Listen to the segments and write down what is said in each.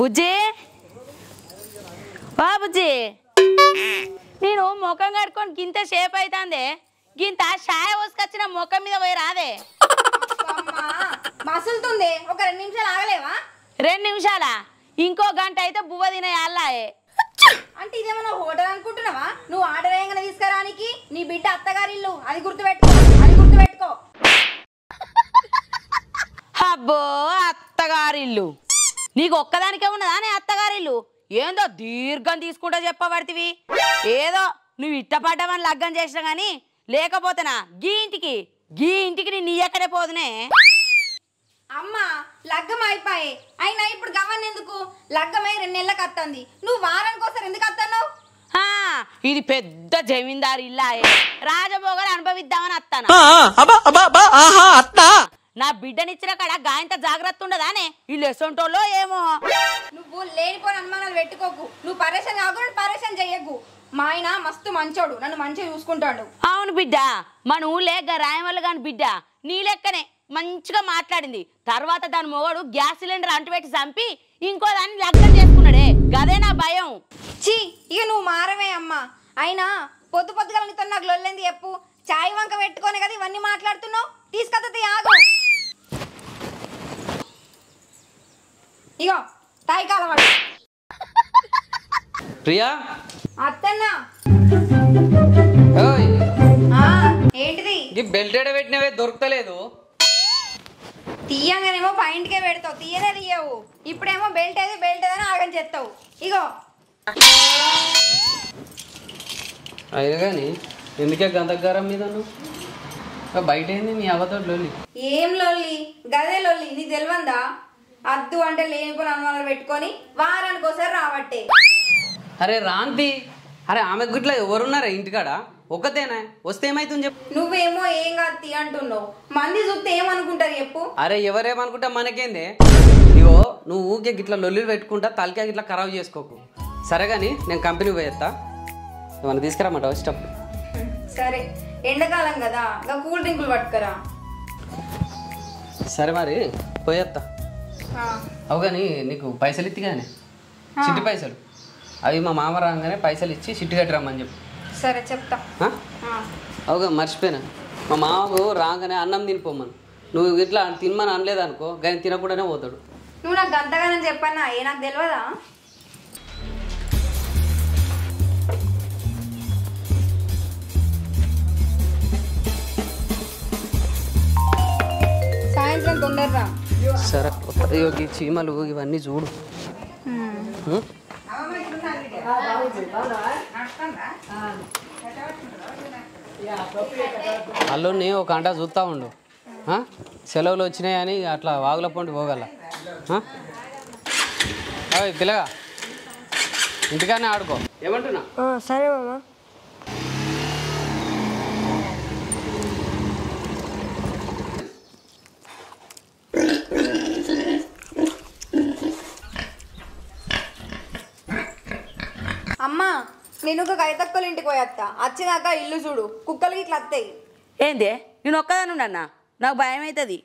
బుజ్జి వా బుజ్జి నేను ముఖం కడుక్కొని గింత షేప్ అవుతుంది గింత షాయ పోసుకొచ్చిన ముఖం మీద పోయి రాదే మసులుతుంది ఒక 2 నిమిషాలు ఆగలేవా 2 నిమిషాలా ఇంకో గంట అయితే బువ్వ తినే అల్లాయే అంటే ఇదేమన్నా హోటల్ అనుకుంటున్నావా నువ్వు ఆర్డర్ అయ్యంగానే తీసుకురానికి నీ బిడ్డ అత్తగారి ఇల్లు అది గుర్తుపెట్టుకో అబ్బో అత్తగారిల్లు నీకు ఒక్కదానికే ఉన్నదా నీ అత్తగారిల్లు ఏందో దీర్ఘం తీసుకుంటా చెప్పబడితివి ఏదో నువ్వు ఇట్టపడ్డవని లగ్గం చేసినా గానీ లేకపోతేనా గీ ఇంటికి నీ ఎక్కడే పోదునే అమ్మా లగ్గం అయిపోయి అయినా ఇప్పుడు గవ్వని ఎందుకు లగ్గమై 2 నెలలకు వస్తుంది నువ్వు వారానికి ఒకసారి ఎందుకు వస్తున్నావు ఇది పెద్ద జమీందారు ఇల్లాయే రాజభోగాలు అనుభవిద్దామని వస్తాను నా బిడ్డనిచ్చిన కాడ గాయంత జాగ్రత్త ఉండదానే వీళ్ళు ఎసొంటోళ్ళో ఏమో నువ్వు లేనిపోని అనుమానాలు పెట్టుకోకు నువ్వు పరేషాన్ కాకుండా పరేషాన్ చెయ్యకు మా ఆయన మస్తు మంచోడు నన్ను మంచిగా చూసుకుంటాడు అవును బిడ్డ మన ఊళ్ళే రాయమల్ల గాని బిడ్డ నీ లెక్కనే మంచిగా మాట్లాడింది తర్వాత దాని మొగడు గ్యాస్ సిలిండర్ అంటుపెట్టి చంపి ఇంకో దాన్ని లగ్నం చేసుకున్నాడే గదే నా భయం చీ ఇక నువ్వు మారవే అమ్మా అయినా పొద్దుగల నీతో నాకు లొల్లేంది చెప్పు చాయ్ వంక పెట్టుకోనే కదా ఇవన్నీ మాట్లాడుతున్నావు తీసుకొద్ది ఆగు ఇగో తాయి కాలవాడు ప్రియా అత్తన్నా ఏంటిది ఈ బెల్ట్ ఎడ పెట్టినవే దొరకలేదు తీయంగానేమో పాయింట్కే పెడతావు తీయనే తీయవు ఇప్పుడేమో బెల్ట్ ఏదని ఆగం చేస్తావు ఇగో అయినా కానీ ఎందుకే గంధగారం మీద నువ్వు బయట ఏంది నీ అవతోడు లొల్లి ఏం లొల్లి గదే లొల్లి నీకు తెలియందా అద్దు అంటే లేనిపోని అనుమానాలు పెట్టుకొని వారానికి ఒకసారి రావట్టే అరే రాంతి అరే ఆమె గుట్లా ఎవరున్నారా ఇంటికాడ ఒక్కతేనా వస్తే ఏమైతుంది చెప్పు నువ్వేమో ఏం కాదు తీ అంటున్నావు మంది చూస్తే ఏమనుకుంటారు చెప్పు అరే ఎవరేమనుకుంటా మనకేందే ఇగో నువ్వు ఊకే గిట్లా లొల్లి పెట్టుకుంటా తలకే గిట్లా ఖరాబ్ చేసుకోకు సరే కానీ నేను కంపెనీకి పోయేస్తా ఏమన్నా తీసుకురామాట వచ్చేటప్పుడు సరే ఎండాకాలం కదా ఇంకా కూల్ డ్రింకులు పట్టుకరా సరే మరి పోయేస్తా అవు కానీ నీకు పైసలు ఇత్తి కానీ చిట్టి పైసలు అవి మా మామ రాగానే పైసలు ఇచ్చి చిట్టి కట్టి రమ్మని చెప్పు సరే చెప్తా అవుగా మర్చిపోయినా మా మామకు రాగానే అన్నం తినిపోమను నువ్వు ఇట్లా తినమని అనలేదనుకో కానీ తినకుండానే పోతాడు నువ్వు నాకు అంతగానే చెప్పన్నా ఏ నాకు తెలియదా సాయంత్రం తొందరరా సరే ఈ చీమలు ఇవన్నీ చూడు అల్లుని ఒక గంట చూస్తూ ఉండు సెలవులు వచ్చినాయని అట్లా వాగుల పొంటి పోగల పిల్లగా ఇంటికానే ఆడుకో ఏమంటున్నా సరే మామ అమ్మా నేను ఒక కైతక్కలు ఇంటికి పోయేస్తా వచ్చినాక ఇల్లు చూడు కుక్కలకి ఇట్లా వస్తాయి ఏంది నేను ఒక్కదాని అన్నా నాకు భయం అవుతుంది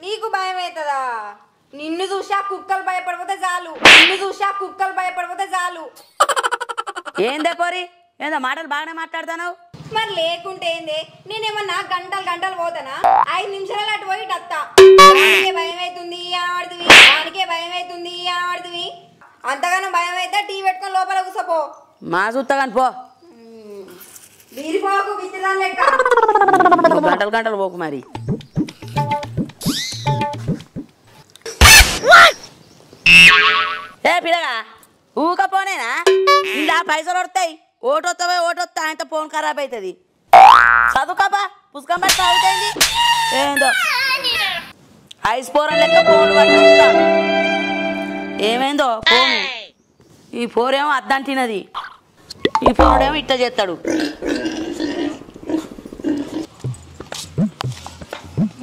నీకు భయం అవుతుందా నిన్ను చూసా కుక్కలు భయపడిపోతే చాలు ఏందే పోరి ఏందో మాటలు బాగానే మాట్లాడుతున్నావు మరి లేకుంటే ఏందే నేనేమన్నా గంటలు పోతానా 5 నిమిషాలు అటు పోయి వస్తా భయం అవుతుంది అనబడుతుంది అంతగానో భయం అయితే టీ పెట్టుకొని లోపల కూసపో మా చూస్తా కానీ పో వీరిపోకు విత్తనాలు లెక్క గంటలు పోకు మరి ఏ పిల్లగా ఊకపోనేనా ఇలా పైసలు వస్తాయి ఓటు వస్తా ఆయనతో ఫోన్ ఖరాబ్ అవుతుంది చదువుకాపా పుస్తకం పెట్టి చదువుతాయింది ఏందో ఐస్ పోరం లెక్క ఫోన్ పట్టుకుంటాను ఏమైందో ఫోను ఈ ఫోరేమో అద్దంటినది ఈ ఫోనుడేమో ఇట్లా చేస్తాడు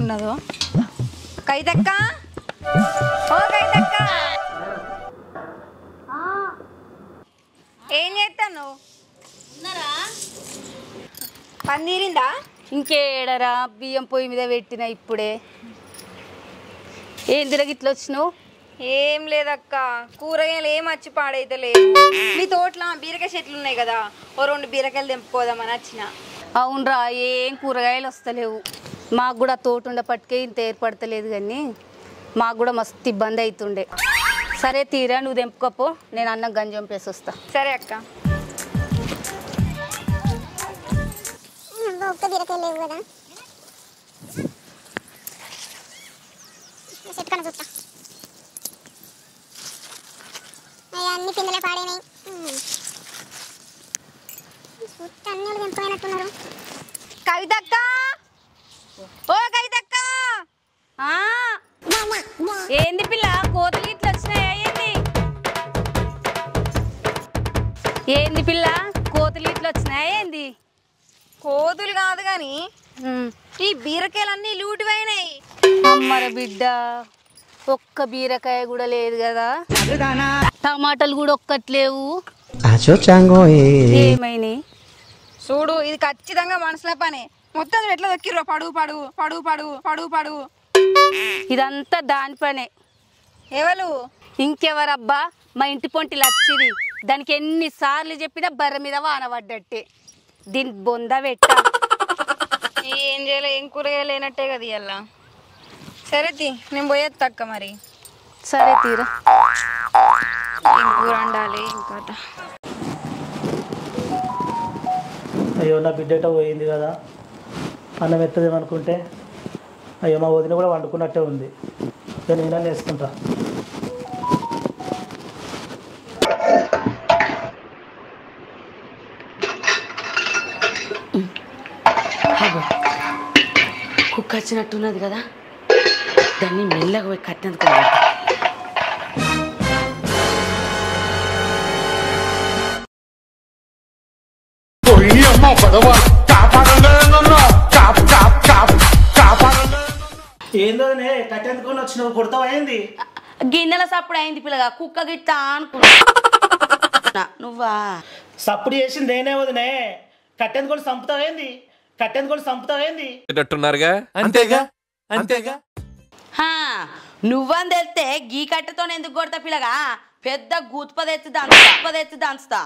ఉన్నదో కైతక్క ఓ కైతక్క ఏం చేస్తాను పని తీరిందా ఇంకేడరా బియ్యం పొయ్యి మీద పెట్టిన ఇప్పుడే ఏం తిరగి ఇట్లా వచ్చినావు ఏం లేదక్క, కూరగాయలు ఏం వచ్చి పాడైతే లేదు. మీ తోటలో బీరకాయ చెట్లు ఉన్నాయి కదా, ఓ 2 బీరకాయలు తెంపుకోదామని వచ్చిన. అవునరా, ఏం కూరగాయలు వస్తలేవు. మాకు కూడా తోట ఉండపట్టుకే ఇంత ఏర్పడతలేదు, కానీ మాకు కూడా మస్తు ఇబ్బంది అవుతుండే. సరే తీరా, నువ్వు తెంపుకోపో, నేను అన్నం గంజం పేసి వస్తా. సరే అక్క. ఒక్క బీరకాయలు లేవు కదా, చెట్టుకన్నా చూస్తా. అన్ని పిందెలే పాడైనాయి. చూస్తే అన్ని వాళ్ళు తెంపుకోనట్టున్నారు. కవితక్క, ఓ కవితక్క. ఏంది పిల్ల, కోతులు ఇట్లా వచ్చినాయా? ఏంది పిల్ల, కోతులు ఇట్లా వచ్చినాయా? ఏంది? కోతులు కాదు గాని ఈ బీరకాయలన్నీ లూటిపోయినాయి. అమ్మర బిడ్డ, ఒక్క బీరకాయ కూడా లేదు కదా, టమాటాలు కూడా ఒక్కట్లేవు. ఏమైనాయి చూడు, ఇది ఖచ్చితంగా మనసుల పని. మొత్తం ఎట్లా దొక్కిర్రో, పడుగు పడుగు పడుగు పడుగు పడుగు పడుగు. ఇదంతా దాని పనే. ఎవరు? ఇంకెవరబ్బా, మా ఇంటి పొంటి లచ్చిది. దానికి ఎన్నిసార్లు చెప్పినా బర్ర మీద వాన పడ్డట్టే. దీని బొంద పెట్ట. ఏం చేయలే, ఏం కూరగాయలు లేనట్టే కదా ఇవాళ. సరే తీ, నేను పోయేది అక్క. మరి సరే తీరా. ఏం కూర వండాలి ఇంకా? అయ్యో, నా బిడ్డట పోయింది కదా, అన్నం ఎత్తదేమనుకుంటే. అయ్యో, మా వదిన కూడా వండుకున్నట్టే ఉంది. నేను వేసుకుంటా. కుక్క వచ్చినట్టున్నది కదా, దాన్ని మెల్లగా పోయి కట్టేందుకు. ఏందో కట్టెందుకొని వచ్చినావు, కొడతావు? అయింది గిన్నెల సప్పుడు అయింది పిల్లగా, కుక్క గిట్ట అనుకున్నా. నువ్వా సప్పుడు చేసింది నేనే వదినే. కట్టెందుకొని చంపుతావేంది? కట్టెందుకొని చంపుతావేంది? అంతేగా అంతేగా. నువ్వని తెలితే గీ కట్టెతో ఎందుకు కొడతా పిల్లగా? పెద్ద గుత్పదెత్తి దంచుతా.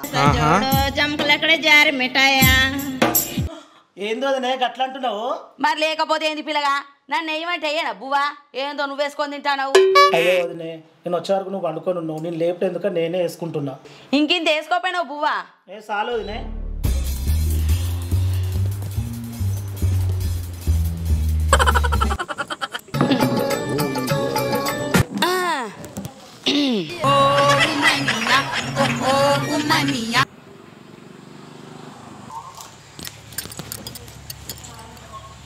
ఏందో వదినే గట్లా అంటున్నావు? మరి లేకపోతే ఏంది పిల్లగా? నన్ను ఏమంటే అయ్యానా బువ్వా? ఏందో నువ్వు వేసుకొని తింటావు. అయ్యో వదినే, నేను వచ్చే వరకు నువ్వు వండుకొని ఉన్నావు. నేను లేపు ఎందుకు నేనే వేసుకుంటున్నా. ఇంకింత వేసుకోపోయినావు బువ్వా? చాలు వదినే.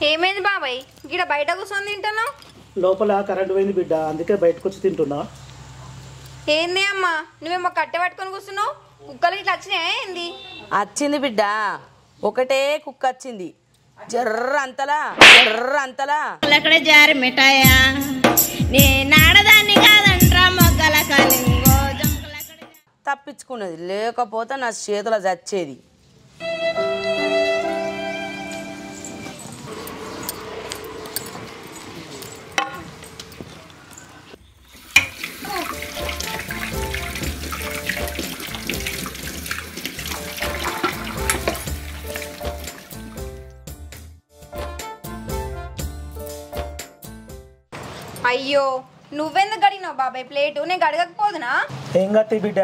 ఏమైంది బాబాయ్, గిడ బయట కూర్చొని తింటున్నావు? లోపల కరెంట్ పోయింది బిడ్డ, అందుకే బయటకు వచ్చి తింటున్నా. ఏంది అమ్మా, నువ్వేమో కట్టె పట్టుకొని కూర్చున్నావు? కుక్కలు ఇట్లా వచ్చినాయా ఏంది? వచ్చింది బిడ్డ, ఒకటే కుక్క వచ్చింది. జర్ర అంతలా అక్కడే జారి మిఠాయా, నేనాడదాన్ని కాదంట్రా మొగ్గల కలింగో. తప్పించుకున్నది, లేకపోతే నా చేతుల చచ్చేది. అయ్యో, నువ్వెందుకు గడిగినావు బాబాయ్ ప్లేటు? నేను గడగకపోదునా? ఏం కట్టి బిడ్డ?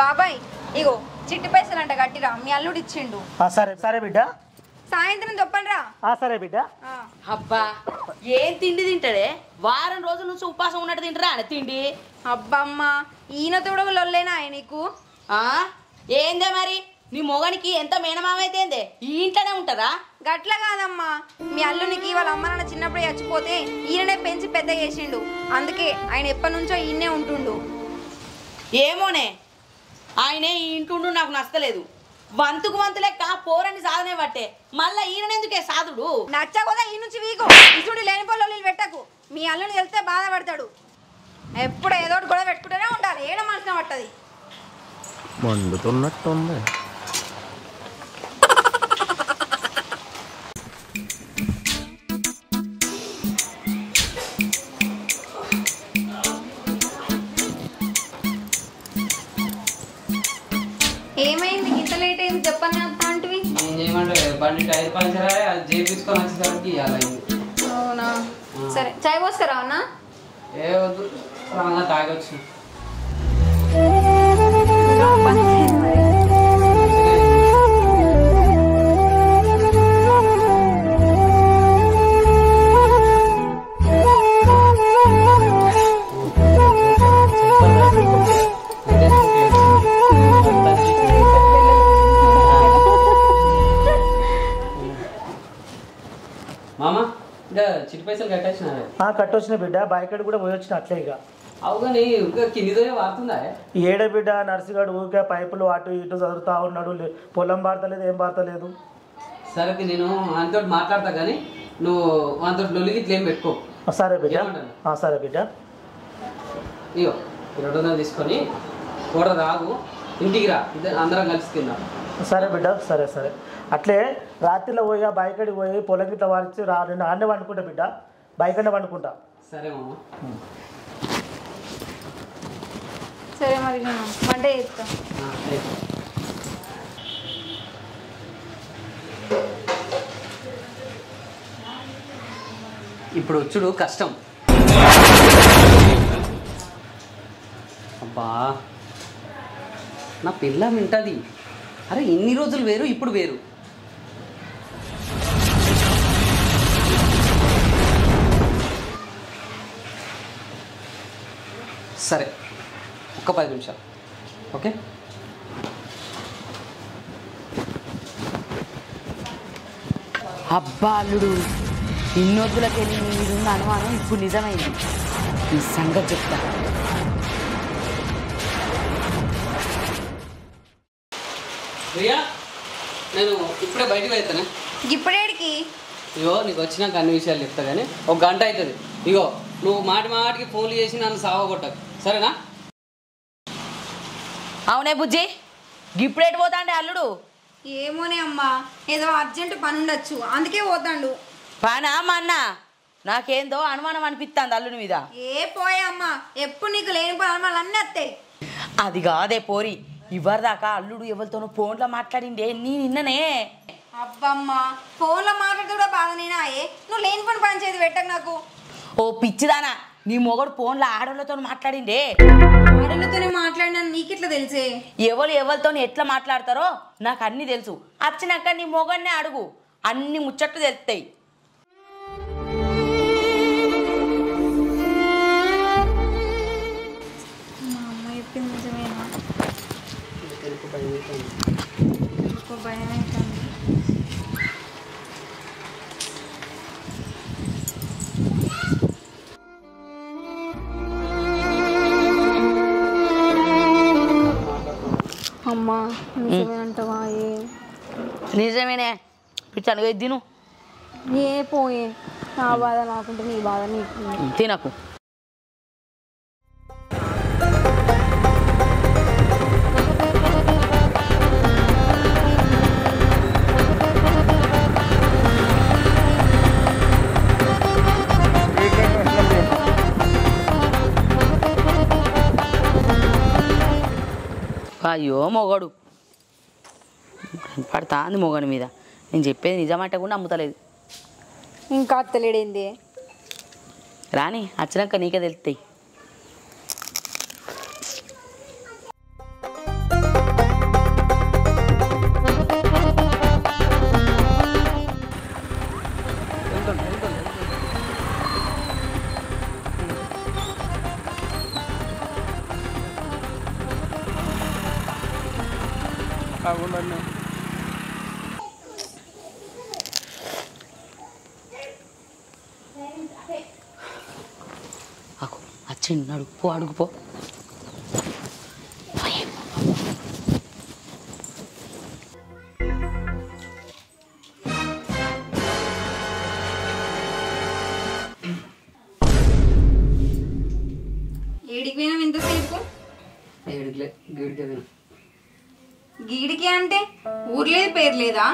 బాబాయ్ ఇగో చిట్టి పైసలు అంట గట్టిరా, మీ అల్లుడు ఇచ్చిండు. సరే సరే బిడ్డ, సాయంత్రం చెప్పండిరా. సరే బిడ్డ. అబ్బా, ఏం తిండి తింటాడే? వారం రోజుల నుంచి ఉపాసం ఉన్నట్టు తింటారా అని తిండి? అబ్బమ్మ, ఈయన తోడవు లొల్లేనా నీకు? ఏందే మరి, నీ మొగనికి ఎంత మేనమామైతేందే? ఈ ఇంట్లోనే ఉంటారా? గట్ల కాదమ్మా, మీ అల్లునికి వాళ్ళ అమ్మ నాన్న చిన్నప్పుడే చచ్చిపోతే ఈయననే పెంచి పెద్ద చేసిండు. అందుకే ఆయన ఎప్పటి నుంచో ఈయనే ఉంటుండు. ఏమోనే, ఆయనే ఈ ఇంటుండు నాకు నచ్చలేదు. వంతుకు వంతు లెక్క పోరని సాధనే పట్టే, మళ్ళా ఈయనెందుకే సాధుడు? నచ్చకపోతే ఈ నుంచి వీకు ఇసుడు లేని పొల్లు పెట్టకు. మీ అల్లుని వెళ్తే బాధపడతాడు. ఎప్పుడు ఏదో ఒకటి కూడా పెట్టుకుంటూనే ఉండాలి, ఏడ మనసున పట్టది. మండుతున్నట్టుంది. బండి టైర్ పంచర్ అయ్యి అది చేయించుకొని వచ్చేసరికి ఇవాళ అయింది. అవునా సరే చాయ్ పోస్తారా అన్న ఏ వద్దు రాగా తాగొచ్చు. మామ ఇంకా చిట్టి పైసలు కట్టేసిన కట్టొచ్చిన బిడ్డ బాయికాడు కూడా పోయి వచ్చిన అట్లే ఇక అవుగాని ఇంకా కిందిదో వాడుతుందా ఏడ బిడ్డ నర్సుగాడు ఊరికే పైపులు అటు ఇటు చదువుతా ఉన్నాడు పొలం పారతలేదు ఏం పారతలేదు. సరే నేను అంతో మాట్లాడతా కానీ నువ్వు అంతో లొల్లికి ఇట్లా ఏం పెట్టుకో. సరే బిడ్డ సరే బిడ్డ. ఇగో 200 తీసుకొని కూర రాగు ఇంటికి రా అందరం కలిసి తిందాం. సరే బిడ్డ సరే సరే. అట్లే రాత్రిలో పోయి బాయికాడికి పోయి పొలం గిట్ల వాడిచి నేను ఆడనే వండుకుంటా బిడ్డ బాయికనే వండుకుంటా. సరే మామ. సరే మరి నేను వంట చేస్తా. ఇప్పుడు వచ్చుడు కష్టం. అబ్బా నా పిల్ల వింటది. అరే ఇన్ని రోజులు వేరు ఇప్పుడు వేరు. సరే ఒక్క 10 నిమిషాలు ఓకే. అబ్బా అల్లుడు ఇన్నొద్దులకెళ్ళి మీరున్న అనుమానం ఇప్పుడు నిజమైంది. ఈ సంగతి చెప్తా. ప్రియా నేను ఇప్పుడే బయటకు వెళ్తానే. ఇప్పుడేడికి ఇగో నీకు వచ్చినాక అన్ని విషయాలు చెప్తా కానీ 1 గంట అవుతుంది. ఇగో నువ్వు మాటికి ఫోన్లు చేసి నన్ను సావగొట్టకు సరేనా? అవునే బుజ్జి గిప్పుడేటి పోతాండే అల్లుడు? ఏమోనే అమ్మా ఏదో అర్జెంట్ పని ఉండొచ్చు అందుకే పోతాండు. పానా మా అన్న నాకేందో అనుమానం అనిపిస్తుంది అల్లుడి మీద. ఏ పోయే అమ్మా ఎప్పుడు నీకు లేని పని అనుమానాలు అన్నీ వస్తాయి. అది కాదే పోరి ఇవ్వరిదాకా అల్లుడు ఎవరితోనో ఫోన్లో మాట్లాడిండే నీ నిన్ననే. అబ్బమ్మా ఫోన్లో మాట్లాడితే కూడా బాధనేనా? నువ్వు లేని పని పని చేసి పెట్టకు నాకు. ఓ పిచ్చిదానా నీ మొగడు ఫోన్లో ఆడోళ్ళతో మాట్లాడిండే. ఆడలతోనే మాట్లాడినా నీకెట్లా తెలిసే? ఎవరితో ఎట్లా మాట్లాడతారో నాకు అన్ని తెలుసు. వచ్చినాక నీ మొగన్నే అడుగు అన్ని ముచ్చట్లు తెలుస్తాయి. మా అమ్మ చెప్పింది నిజమేనా? భయం అవుతుంది. అమ్మా నిజమే అంటవా? నిజమేనే పిచ్చాను తిను. ఏ పోయే నా బాధ నాకుంటే నీ బాధ నీకు. తినకు. అయ్యో మొగడు పడతా అంది మొగడు మీద. నేను చెప్పేది నిజమంటే కూడా నమ్ముతలేదు. ఇంకా అత్తలేడేంది? రాని వచ్చినాక నీకే తెలుస్తాయి. వచ్చిన్నాడు పో అడుగుపో. ఏడికి పోయినాం ఇంతసేపు? గీడికి అంటే ఊర్లేదు పేరు లేదా?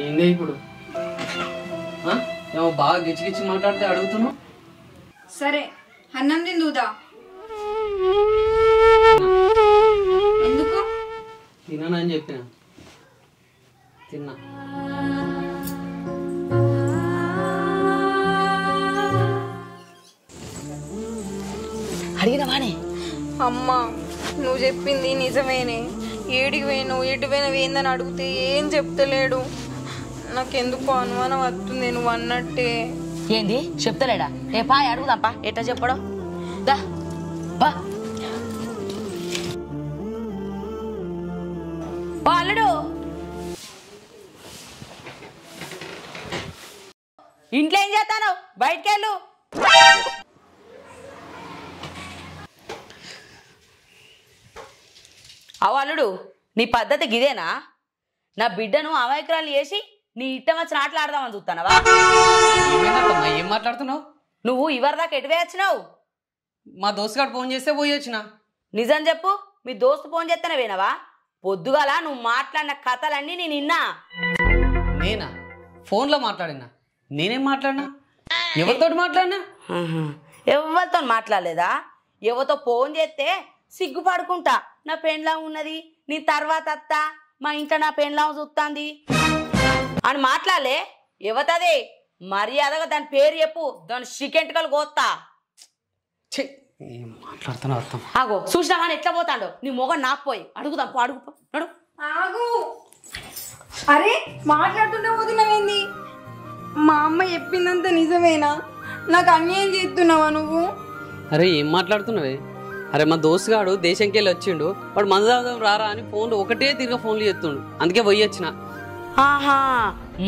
ఏందే ఇప్పుడు ఏమో బాగా గిచ్చి మాట్లాడితే అడుగుతున్నావు. సరే అన్నం తిందుదా? ఎందుకు తినని చెప్పిన తిన్నా. అడిగినవానే అమ్మా నువ్వు చెప్పింది నిజమేనే. ఏడికి పోయినావు ఎటు పోయినావు ఏందని అడిగితే ఏం చెప్తలేడు. నాకెందుకు అనుమానం వస్తుంది నువ్వు అన్నట్టే. ఏంది చెప్తలేడా? ఏ పా అడుగుదాంపా ఎట్లా చెప్పడం. దా బా అల్లుడు ఇంట్లో ఏం చేస్తాను? బయటకెళ్ళు. అవు అల్లుడు నీ పద్ధతి గిదేనా? నా బిడ్డను అమాయకురాలు చేసి నీ ఇట్టం వచ్చిన ఆటలు ఆడదామని చూస్తానవా? ఏం మాట్లాడుతున్నావు? నువ్వు ఇవరిదాకా ఎటు వచ్చినావు? మా దోస్తుగాడు ఫోన్ చేస్తే పోయి వచ్చిన. నిజం చెప్పు, మీ దోస్తు ఫోన్ చేస్తేనే వినవా? పొద్దుగాల నువ్వు మాట్లాడిన కథలన్నీ నేను విన్నా. నేనా ఫోన్లో మాట్లాడినా? నేనేం మాట్లాడినా? ఎవరితో మాట్లాడినా? ఎవరితో మాట్లాడలేదా? ఎవరితో ఫోన్ చేస్తే సిగ్గుపడుకుంటా, నా పెండ్లా ఉన్నది, నీ తర్వాత అత్త, మా ఇంట్లో నా పెండ్లా చూస్తుంది అని మాట్లాడలే. ఎవతదే మర్యాదగా దాని పేరు చెప్పు, దాని చికెంటకలు కోస్తా. ఏం మాట్లాడుతున్నా అర్థం. ఆగో చూసినా కానీ ఎట్లా పోతాడో నీ మొగ నాకు పోయి అడుగుదాం. అడుగు నడు. ఆగు. అరే మాట్లాడుతుంటే పోతున్నావేంది? మా అమ్మ చెప్పిందంత నిజమేనా? నాకు అన్యాయం చేస్తున్నావా నువ్వు? అరే ఏం మాట్లాడుతున్నావే? అరే మా దోస్తుగాడు దేశంకి వెళ్ళి వచ్చిండు, వాడు మందు తాగుదాం రారా అని ఫోన్లు ఒకటే తిరిగి ఫోన్లు చేస్తుండు, అందుకే పోయి వచ్చిన. ఆహా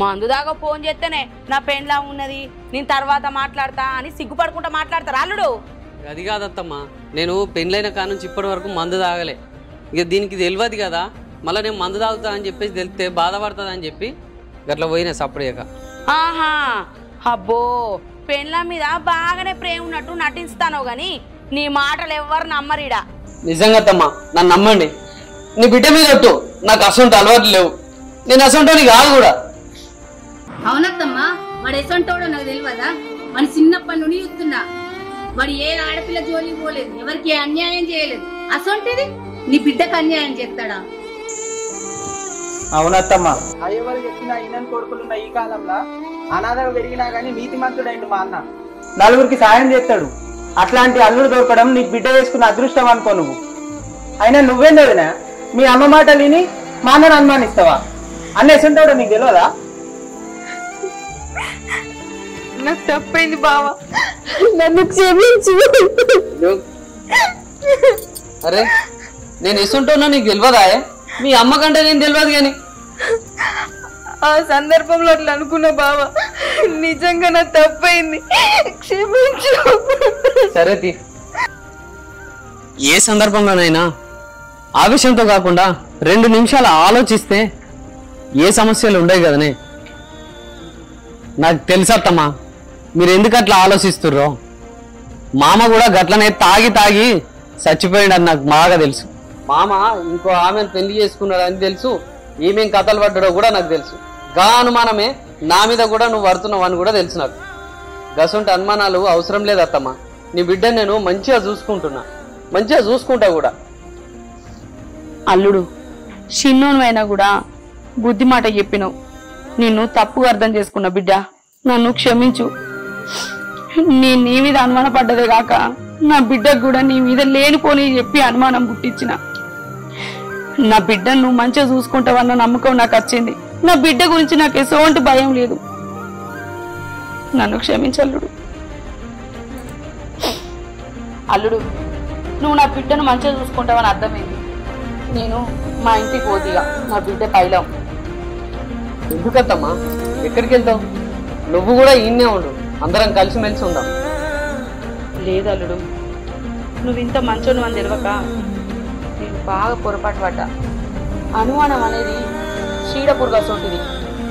మందు దాకా ఫోన్ చేస్తేనే నా పెండ్లా ఉన్నది, నేను తర్వాత మాట్లాడతా అని సిగ్గుపడుకుంటా మాట్లాడతారు అల్లుడు. అది కాదత్తమ్మా, నేను పెళ్ళైన కాడ నుంచి ఇప్పటి వరకు మందు తాగలే. ఇక దీనికి తెలియదు కదా, మళ్ళీ నేను మందు తాగుతా అని చెప్పేసి తెలిస్తే బాధపడుతుంది అని చెప్పి గట్లా పోయినా సపరేక. ఆహా అబ్బో పెండ్ల మీద బాగానే ప్రేమ ఉన్నట్టు నటిస్తానో గాని నీ మాటలు ఎవ్వరు నమ్మరిడా. నిజంగా అత్తమ్మా నన్ను నమ్మండి, నీ బిడ్డ మీద ఒట్టు, నాకు అసొంటి అలవాట్లు లేవు, నేను అసొంటోని కాదు కూడా. అవునత్తమ్మా వాడు ఎసంటోడో నాకు తెలియదా? మన చిన్నప్పటి నుండి చూస్తున్నా, వాడు ఏ ఆడపిల్ల జోలికి పోలేదు, ఎవరికి అన్యాయం చేయలేదు. అసొంటిది నీ బిడ్డకు అన్యాయం చేస్తాడా? అవునత్తమ్మా, అయ్యవారు చెప్పిన ఈయన కొడుకులున్న ఈ కాలంలో అనాథగా పెరిగినా గానీ నీతిమంతుడైండు మా అన్న. నలుగురికి సాయం చేస్తాడు. అట్లాంటి అల్లుడు దొరకడం నీకు బిడ్డ వేసుకున్న అదృష్టం అనుకో నువ్వు. అయినా నువ్వేం చదివినా మీ అమ్మ మాటలు విని మా అన్నను అనుమానిస్తావా? అన్న ఎసుంటాడో నీకు తెలియదా? నాకు తప్పైంది బావా, నన్ను క్షమించు. అరే నేను ఎసుంటున్నా నీకు తెలియదా? మీ అమ్మ కంటే నేను తెలియదు కానీ. ఆ సందర్భంలో అట్లా అనుకున్నా బావా, నిజంగా నా తప్పైంది, క్షమించు. సరే తీ, ఏ సందర్భంలోనైనా ఆవేశంతో కాకుండా 2 నిమిషాలు ఆలోచిస్తే ఏ సమస్యలు ఉండవు కదనే. నాకు తెలుసత్తమ్మా మీరు ఎందుకు అట్లా ఆలోచిస్తుర్రో. మామ కూడా గట్లనే తాగి తాగి చచ్చిపోయాడు అని నాకు బాగా తెలుసు. మామ ఇంకో ఆమెను పెళ్లి చేసుకున్నాడు అని తెలుసు, ఏమేం కథలు పడ్డాడో కూడా నాకు తెలుసు. గా అనుమానమే నా మీద కూడా నువ్వు పడుతున్నావు అని కూడా తెలుసు నాకు. గసంటి అనుమానాలు అవసరం లేదత్తమ్మా, నీ బిడ్డను నేను మంచిగా చూసుకుంటున్నా, మంచిగా చూసుకుంటా కూడా. అల్లుడు చిన్నోనైనా కూడా బుద్ధి మాట చెప్పినావు, నిన్ను తప్పుగా అర్థం చేసుకున్నా బిడ్డ, నన్ను క్షమించు. నీ మీద అనుమాన పడ్డదే కాక నా బిడ్డకు కూడా నీ మీద లేనిపోని చెప్పి అనుమానం పుట్టించిన. నా బిడ్డను నువ్వు మంచిగా చూసుకుంటావన్న నమ్మకం నాకు వచ్చింది. నా బిడ్డ గురించి నాకు ఎటువంటి భయం లేదు. నన్ను క్షమించల్లుడు. అల్లుడు నువ్వు నా బిడ్డను మంచిగా చూసుకుంటావని అర్థమైంది. నేను మా ఇంటికి పోతీగా, నా బిడ్డ పైలం. ఎందుకత్తమ్మా ఎక్కడికి వెళ్తావు? నువ్వు కూడా ఈయనే ఉండు, అందరం కలిసిమెలిసి ఉందాం. లేదు అల్లుడు, నువ్వు ఇంత మంచోను అని తెలియక నేను బాగా పొరపాటు పడ్డా. అనుమానం అనేది చీడపురుగసొంటిది,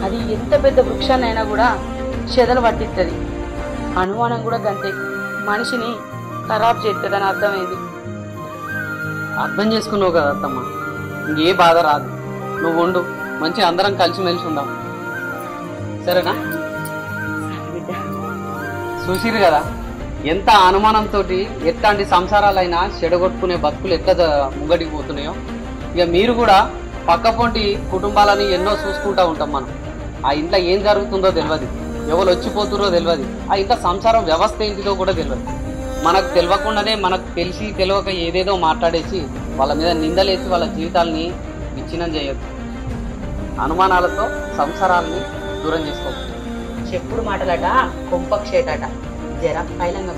అది ఎంత పెద్ద వృక్షాన్నైనా కూడా చెదలు పట్టిస్తుంది. అనుమానం కూడా గంతే, మనిషిని ఖరాబ్ చేస్తుందని అర్థమైంది. అర్థం చేసుకున్నావు కదా అత్తమ్మా, ఇంకే బాధ రాదు. నువ్వు ఉండు, మంచిగా అందరం కలిసిమెలిసి ఉందాం, సరేనా? చూసిరు కదా ఎంత అనుమానంతో ఎట్లాంటి సంసారాలైనా చెడగొట్టుకునే బతుకులు ఎట్లా ముంగడికి పోతున్నాయో. ఇక మీరు కూడా పక్కపొంటి కుటుంబాలని ఎన్నో చూసుకుంటూ ఉంటాం మనం. ఆ ఇంట్లో ఏం జరుగుతుందో తెలియదు, ఎవరు వచ్చిపోతురో తెలియదు, ఆ ఇంట్లో సంసారం వ్యవస్థ ఏంటిదో కూడా తెలియదు. మనకు తెలియకుండానే మనకు తెలిసి తెలియక ఏదేదో మాట్లాడేసి వాళ్ళ మీద నిందలేసి వాళ్ళ జీవితాలని విచ్ఛిన్నం చేయొద్దు. అనుమానాలతో సంసారాలని దూరం చేసుకోవచ్చు. చెప్పుడు మాటలట కొంపక్షేటట జర పైలంగా